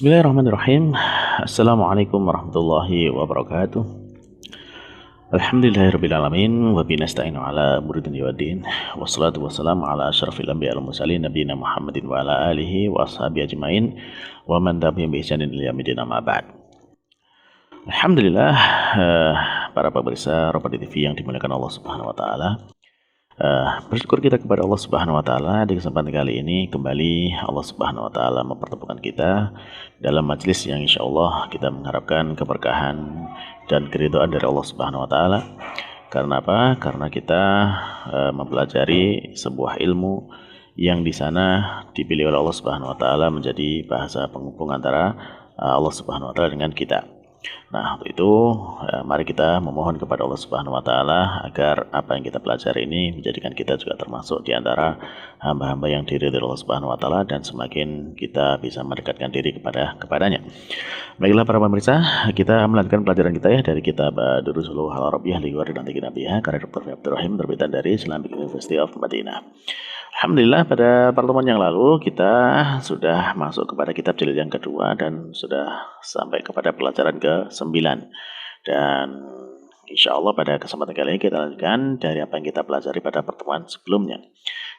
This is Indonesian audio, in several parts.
Bismillahirrahmanirrahim. Assalamualaikum warahmatullahi wabarakatuh. Alhamdulillahirrabbilalamin. Wa binasta'inu ala muridin yawadin. Wassalatu wassalamu ala asyrafil anbiya wal mursalin nabiyina Muhammadin wa ala alihi wa ashabihi ajmain wa man tabi'ahum bi ihsanin ila yaumil amma ba'd. Alhamdulillah, para pemirsa Roperti TV yang dimuliakan Allah Subhanahu wa taala. Bersyukur kita kepada Allah Subhanahu wa taala di kesempatan kali ini kembali Allah Subhanahu wa taala mempertemukan kita dalam majelis yang insyaallah kita mengharapkan keberkahan dan keridhaan dari Allah Subhanahu wa taala. Karena apa? Karena kita mempelajari sebuah ilmu yang di sana dipilih oleh Allah Subhanahu wa taala menjadi bahasa penghubung antara Allah Subhanahu wa taala dengan kita. Nah, untuk itu mari kita memohon kepada Allah Subhanahu wa taala agar apa yang kita pelajari ini menjadikan kita juga termasuk di antara hamba-hamba yang diridhoi Allah Subhanahu wa taala dan semakin kita bisa mendekatkan diri kepadanya. Baiklah para pemirsa, kita melanjutkan pelajaran kita ya dari kitab Durusul Al-Arabiyyah li Ghairi Nantiqin Nabiyah karya Dr. Abdul Rahim terbitan dari Islamic University of Madinah. Alhamdulillah pada pertemuan yang lalu kita sudah masuk kepada kitab jilid yang kedua dan sudah sampai kepada pelajaran ke-9 dan insya Allah pada kesempatan kali ini kita lanjutkan dari apa yang kita pelajari pada pertemuan sebelumnya.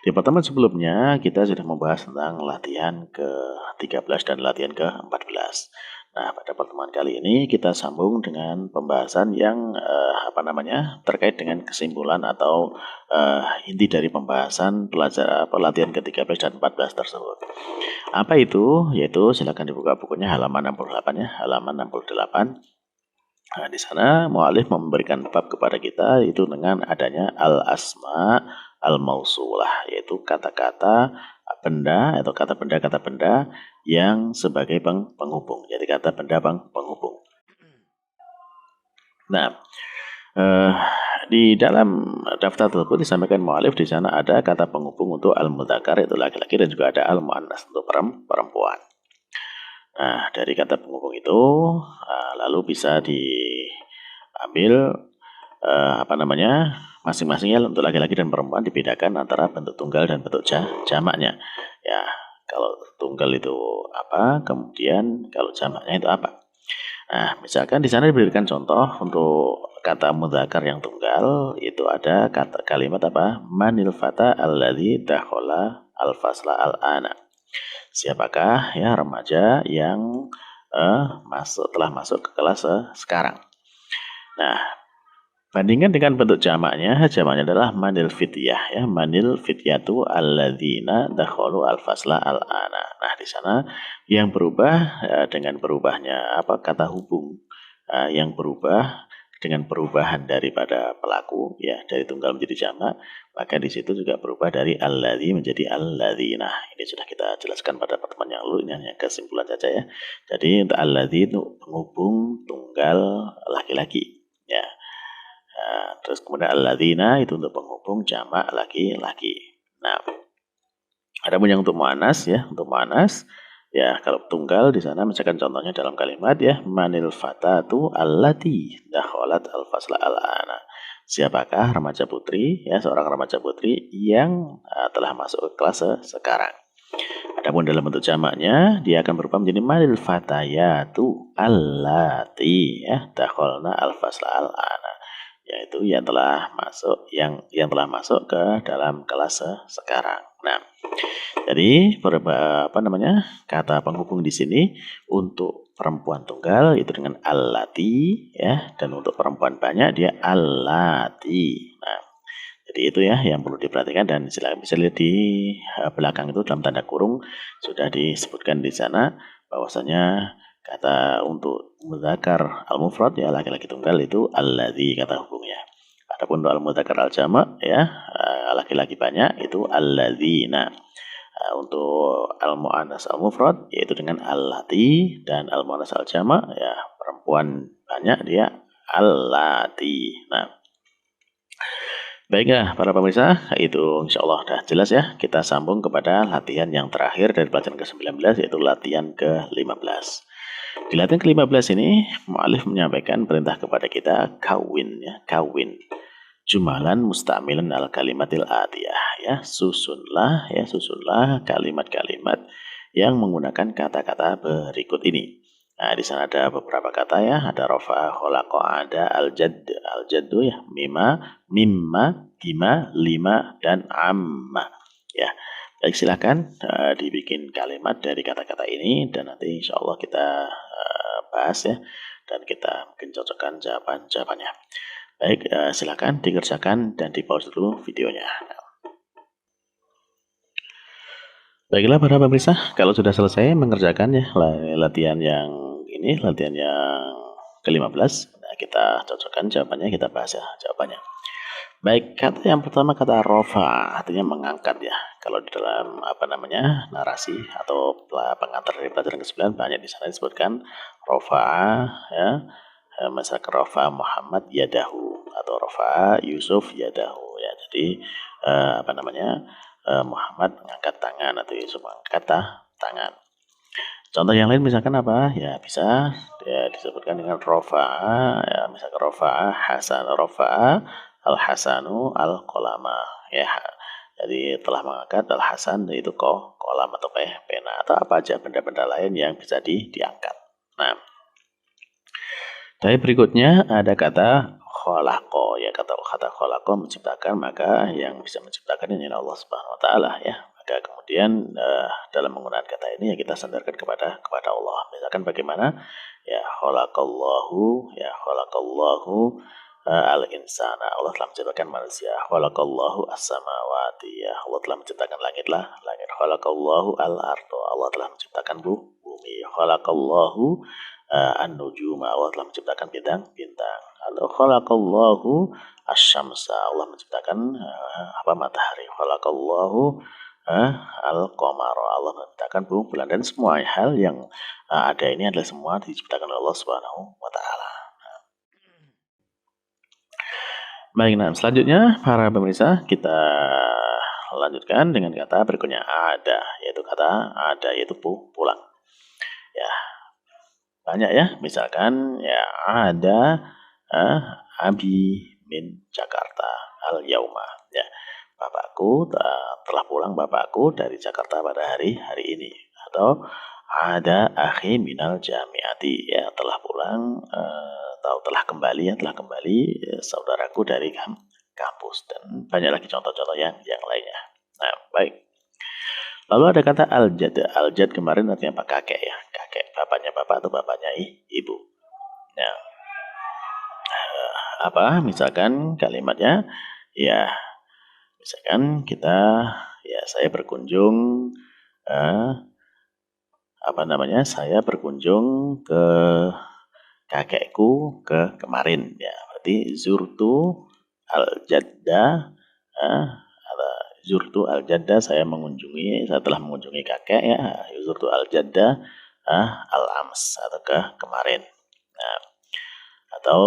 Di pertemuan sebelumnya kita sudah membahas tentang latihan ke-13 dan latihan ke-14. Nah, pada pertemuan kali ini kita sambung dengan pembahasan yang terkait dengan kesimpulan atau inti dari pembahasan latihan ke-13 dan 14 tersebut. Apa itu? Yaitu silakan dibuka bukunya halaman 68 ya, halaman 68. Nah, di sana mu'alif memberikan bab kepada kita itu dengan adanya al-asma al-mausulah, yaitu kata-kata benda atau kata benda yang sebagai penghubung. Jadi kata benda penghubung. Nah, di dalam daftar tersebut disampaikan mu'alif di sana ada kata penghubung untuk al-mudzakkar itu laki-laki dan juga ada al-muannas untuk perempuan. Nah, dari kata penghubung itu lalu bisa diambil masing-masingnya untuk laki-laki dan perempuan dibedakan antara bentuk tunggal dan bentuk jamaknya. Ya, kalau tunggal itu apa, kemudian kalau jamaknya itu apa. Nah, misalkan di sana diberikan contoh untuk kata mudzakkar yang tunggal itu ada kalimat apa? Manil fata alladzi dakhala al-fasla al-ana. Siapakah ya remaja yang telah masuk ke kelas sekarang. Nah, bandingkan dengan bentuk jamaknya adalah manil fityah ya, manil fityatu alladzina dakhalu al-fasla al-ana. Nah, di sana yang berubah dengan berubahnya kata hubung yang berubah dengan perubahan daripada pelaku ya dari tunggal menjadi jamak, maka di situ juga berubah dari alladzi menjadi alladzina. Ini sudah kita jelaskan pada pertemuan yang lalu, ini hanya kesimpulan saja ya. Jadi untuk alladzi itu penghubung tunggal laki-laki ya. Nah, terus kemudian alladzina itu untuk penghubung jamak laki-laki. Nah, ada pun yang untuk muannas ya, untuk muannas ya kalau tunggal di sana misalkan contohnya dalam kalimat ya manil fatatu allati dakhalat al-fasla al-ana. Siapakah remaja putri ya, seorang remaja putri yang telah masuk ke kelas sekarang. Adapun dalam bentuk jamaknya dia akan berubah menjadi manil fatayatu allati ya dakhalna al-fasla al-ana, yaitu yang telah masuk ke dalam kelas sekarang. Nah, jadi kata penghubung di sini untuk perempuan tunggal itu dengan allati ya, dan untuk perempuan banyak dia allati. Nah, jadi itu ya yang perlu diperhatikan dan silakan bisa lihat di belakang itu dalam tanda kurung sudah disebutkan di sana bahwasanya kata untuk mudzakkar al-mufrad ya laki-laki tunggal itu alladzi kata hubungnya. Adapun untuk al-mudzakkar al-jama' ya laki-laki banyak itu alladzina. Untuk al-muannas al-mufrad yaitu dengan allati dan al-muannas al-jama' ya perempuan banyak dia allati. Nah, baiklah para pemirsa, itu insyaallah sudah jelas ya. Kita sambung kepada latihan yang terakhir dari pelajaran ke-19 yaitu latihan ke-15. Di latihan ke-15 ini mu'alif menyampaikan perintah kepada kita kawin ya, kawin jumalan mustamilan al kalimatil atiyah ya, susunlah kalimat-kalimat yang menggunakan kata-kata berikut ini. Nah, di sana ada beberapa kata ya, ada rofa, kholaqa, ada al-jaddu ya, mimma, bima, lima, dan amma. Ya, baik silakan dibikin kalimat dari kata-kata ini dan nanti insya Allah kita bahas ya dan kita mungkin cocokkan jawaban-jawabannya. Baik, silakan dikerjakan dan di pause dulu videonya. Baiklah para pemirsa, kalau sudah selesai mengerjakan ya latihan yang latihan yang ke-15, nah kita cocokkan jawabannya, kita bahas ya jawabannya. Baik, kata yang pertama kata rofa, artinya mengangkat ya. Kalau di dalam narasi atau pengantar dari pelajaran ke-9 banyak di sana disebutkan rofa ya. Misalkan rofa Muhammad yadahu atau rofa Yusuf yadahu ya. Jadi Muhammad mengangkat tangan atau Yusuf mengangkat tangan. Contoh yang lain misalkan apa? Ya bisa ya disebutkan dengan rofa'a ya, misalkan rofa'a Hasan, rofa'a al-Hasanu al-Qolama ya. Jadi telah mengangkat al-Hasan yaitu kolam atau pena atau apa aja benda-benda lain yang bisa diangkat. Nah, dari berikutnya ada kata kholaqo ya, kata kholaqo menciptakan, maka yang bisa menciptakan ini Allah Subhanahu wa taala ya. Maka kemudian dalam menggunakan kata ini ya kita sandarkan kepada Allah. Misalkan bagaimana ya khalaqallahu al-insana. Allah telah menciptakan manusia. Khalaqallahu as-samawati ya. Allah telah menciptakan langit. Khalaqallahu al-ardo. Allah telah menciptakan bumi. Khalaqallahu an-nujuma. Allah telah menciptakan bintang-bintang. Khalaqallahu asy-syamsa. Allah menciptakan matahari. Khalaqallahu al-qamara. Allah menciptakan bulan dan semua hal yang ada ini adalah semua diciptakan oleh Allah Subhanahu wa taala. Baik, nah selanjutnya para pemirsa kita lanjutkan dengan kata berikutnya ada, yaitu kata ada yaitu pulang. Ya. Banyak ya, misalkan ya ada Abi min Jakarta al-yauma ya. Bapakku telah pulang dari Jakarta pada hari ini. Atau ada akhi minal jamiati ya, telah pulang atau telah kembali saudaraku dari kampus, dan banyak lagi contoh-contoh yang lainnya. Nah, baik. Lalu ada kata al-jad. Al-jad kemarin artinya apa? Kakek ya. Kakek, bapaknya bapak atau bapaknya ibu. Nah, misalkan kalimatnya ya, misalkan kita ya saya berkunjung saya berkunjung ke kakekku kemarin ya, berarti zurtu al-jadda zurtu al-jadda, saya telah mengunjungi kakek ya, zurtu al-jadda al-ams atau kemarin. Nah, atau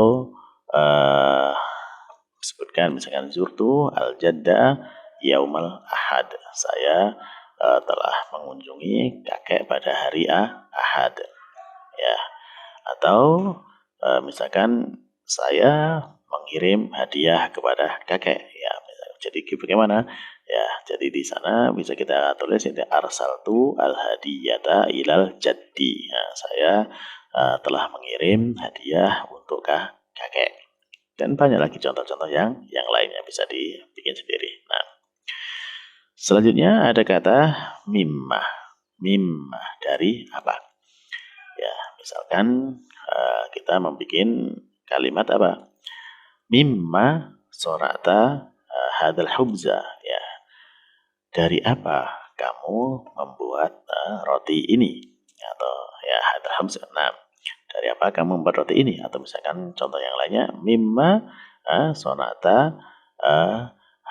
sebutkan misalkan zurtu al-jadda yaumal ahad, saya telah mengunjungi kakek pada hari ahad ya. Atau misalkan saya mengirim hadiah kepada kakek ya. Jadi bagaimana ya, jadi di sana bisa kita tulis ini arsaltu al-hadiyata ilal jaddi ya, saya telah mengirim hadiah untuk kakek, dan banyak lagi contoh-contoh yang lainnya bisa dibikin sendiri. Nah, selanjutnya ada kata mimma dari apa ya, misalkan kita membuat kalimat apa, mimma sorata hadal hubza ya, dari apa kamu membuat roti ini, atau ya hadal hubza. Nah, dari apa kamu membuat roti ini, atau misalkan contoh yang lainnya mimma sonata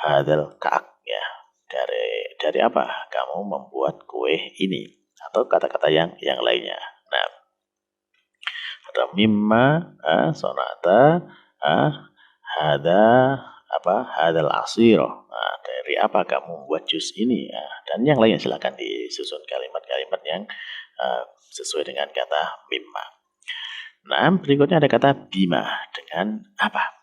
hadal ka'ak ya, dari apa kamu membuat kue ini, atau kata-kata yang lainnya. Nah, ada mimma sonata hadal asiro. Nah, dari apa kamu membuat jus ini ya, dan yang lainnya. Silakan disusun kalimat-kalimat yang sesuai dengan kata mimma. Nah, berikutnya ada kata bima, dengan apa.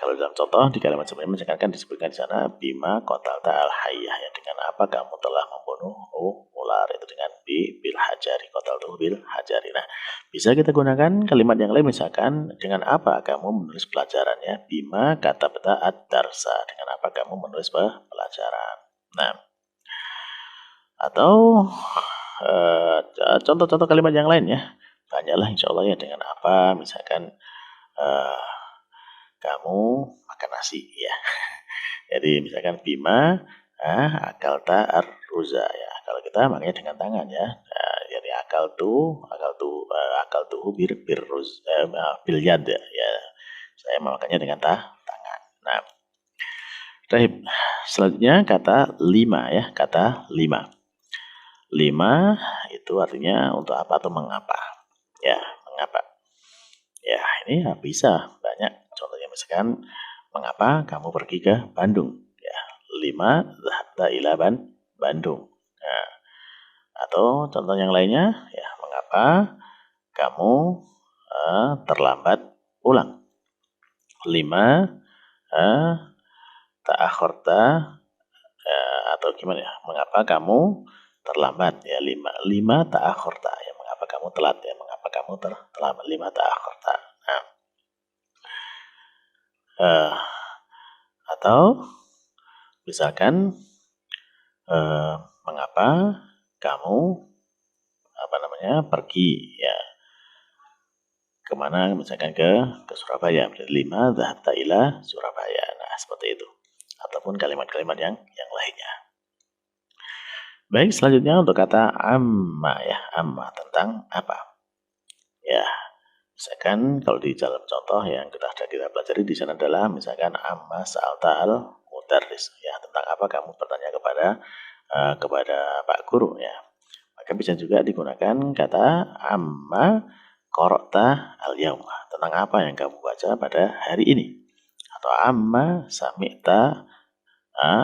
Kalau dalam contoh di kalimat sebelumnya misalkan disebutkan di sana bima qatalta al hayyah ya, dengan apa kamu telah membunuh membunuh ular, itu dengan bil hajari, qataltuhu bil hajari. Nah, bisa kita gunakan kalimat yang lain, misalkan dengan apa kamu menulis pelajarannya, bima katabta ad-darsa, dengan apa kamu menulis pelajaran. Nah, atau contoh-contoh kalimat yang lain ya, banyaklah insya Allah ya, dengan apa, misalkan kamu makan nasi ya. Jadi misalkan bima akalta ar-ruza ya. Kalau kita makanya dengan tangan ya. Nah, jadi akal tuh bil yad ya. Saya memakannya dengan tangan. Nah, baik. Selanjutnya kata lima ya, kata lima. Lima itu artinya untuk apa atau mengapa. Ya, mengapa. Ya, ini ya bisa banyak. Contohnya misalkan, mengapa kamu pergi ke Bandung? Ya, lima dhahabta ila Bandung. Nah, atau contoh yang lainnya, ya, mengapa kamu terlambat pulang? Lima ta'akhorta, atau gimana ya? Mengapa kamu terlambat? Ya, lima ta'akhorta. Ya, mengapa kamu telat? Ya, mengapa kamu terlambat? Lima ta'akhorta. Nah, atau misalkan mengapa kamu pergi ya kemana, misalkan ke Surabaya. Lima dhahabta ila Surabaya. Nah, seperti itu. Ataupun kalimat-kalimat yang lainnya. Baik, selanjutnya untuk kata amma ya. Amma tentang apa? Ya, misalkan kalau di dalam contoh yang kita pelajari di sana adalah misalkan amma sa'alta al-mudarris ya, tentang apa kamu bertanya kepada Pak Guru ya. Maka bisa juga digunakan kata amma qara'ta al-yauma, tentang apa yang kamu baca pada hari ini. Atau amma sami'ta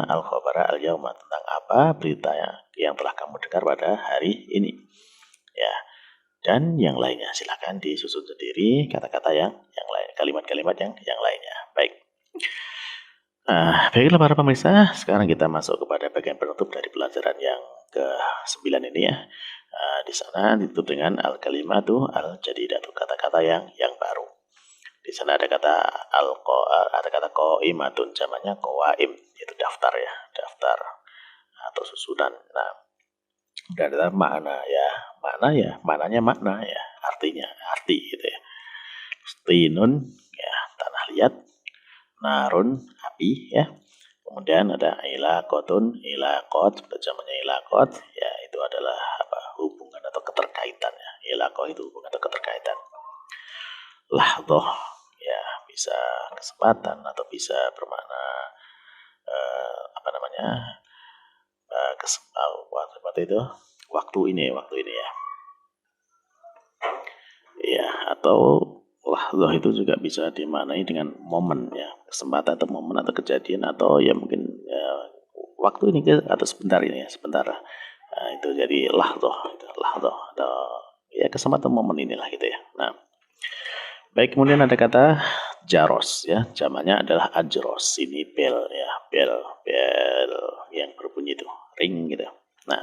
al-khabara al-yauma, tentang apa berita yang telah kamu dengar pada hari ini. Ya. Dan yang lainnya, silakan disusun sendiri kata-kata yang lain, kalimat-kalimat yang lainnya. Baik. Baiklah para pemirsa, sekarang kita masuk kepada bagian penutup dari pelajaran yang ke-9 ini ya. Di sana ditutup dengan al-kalimatu al-jadidatu, kata-kata yang baru. Di sana ada kata qaimatun, jamaknya qawaim, itu daftar ya, daftar atau susunan. Nah, dan ada maknanya makna ya, arti gitu ya. Tinun ya, tanah liat, narun api ya. Kemudian ada ilaqot, jamaknya ilaqot ya, itu adalah hubungan atau keterkaitan ya. Ilaqah itu hubungan atau keterkaitan. Lahdoh ya, bisa kesempatan atau bisa bermakna seperti itu, waktu ini ya. Ya, atau lahdoh itu juga bisa dimaknai dengan momen ya, kesempatan atau momen atau kejadian, atau ya mungkin waktu ini atau sebentar ini ya, sebentar. Nah, itu jadi lahdoh atau ya kesempatan momen inilah gitu ya. Nah, baik, kemudian ada kata jaros ya, jamaknya adalah ajros. Ini bel ya, bel yang berbunyi itu, ring gitu. Nah,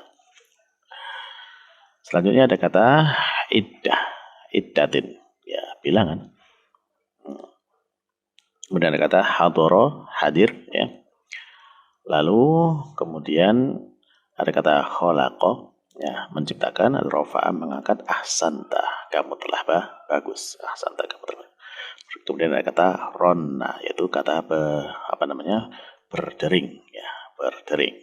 selanjutnya ada kata iddatin ya, bilangan. Kemudian ada kata hadoro, hadir ya. Lalu kemudian ada kata kholaqo ya, menciptakan, rofa'a, mengangkat, ahsanta, kamu telah bagus, ahsanta, kamu telah. Kemudian ada kata ronna, yaitu kata berdering ya, berdering.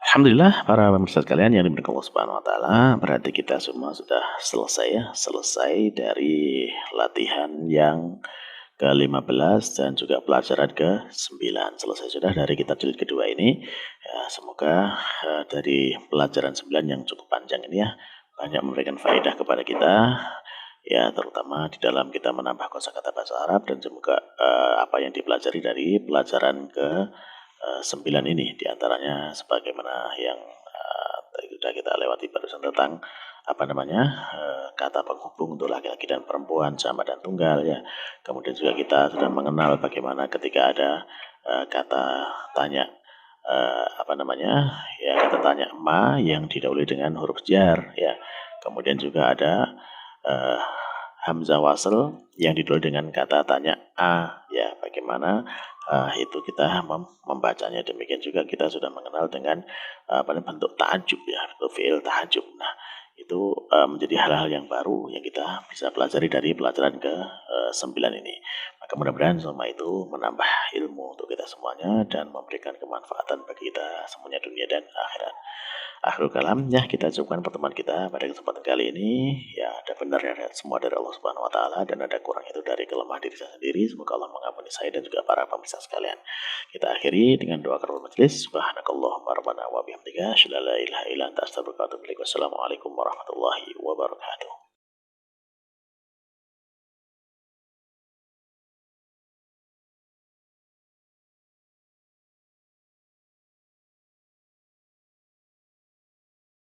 Alhamdulillah para pemirsa sekalian yang diberkahi Allah Subhanahu wa taala, berarti kita semua sudah selesai dari latihan yang ke-15 dan juga pelajaran ke-9. Selesai sudah dari kitab jilid kedua ini. Ya, semoga dari pelajaran 9 yang cukup panjang ini ya, banyak memberikan faedah kepada kita. Ya, terutama di dalam kita menambah kosakata bahasa Arab, dan semoga apa yang dipelajari dari pelajaran ke-9 ini, diantaranya sebagaimana yang sudah kita lewati barusan tentang kata penghubung untuk laki-laki dan perempuan, jamak dan tunggal ya. Kemudian juga kita sudah mengenal bagaimana ketika ada kata tanya kata tanya ma yang didahului dengan huruf jar ya. Kemudian juga ada eh, hamzah wasl yang didahului dengan kata tanya a ya. Bagaimana itu kita membacanya. Demikian juga kita sudah mengenal dengan bentuk ta'ajub ya, bentuk fi'il ta'ajub. Nah, itu menjadi hal-hal yang baru yang kita bisa pelajari dari pelajaran ke 9 ini. Maka mudah-mudahan semua itu menambah ilmu untuk kita semuanya dan memberikan kemanfaatan bagi kita semuanya dunia dan akhirat. Akhirul kalam ya, kita cukupkan pertemuan kita pada kesempatan kali ini. Ya, ada benarnya semua dari Allah Subhanahu wa taala dan ada kurang itu dari kelemahan diri saya sendiri. Semoga Allah mengampuni saya dan juga para pemirsa sekalian. Kita akhiri dengan doa karatul majelis. Subhanakallahumma rabbana wa bihamdika asyhadu an la ilaha illa anta astaghfiruka wa atubu ilaik. Wassalamualaikum warahmatullahi wabarakatuh.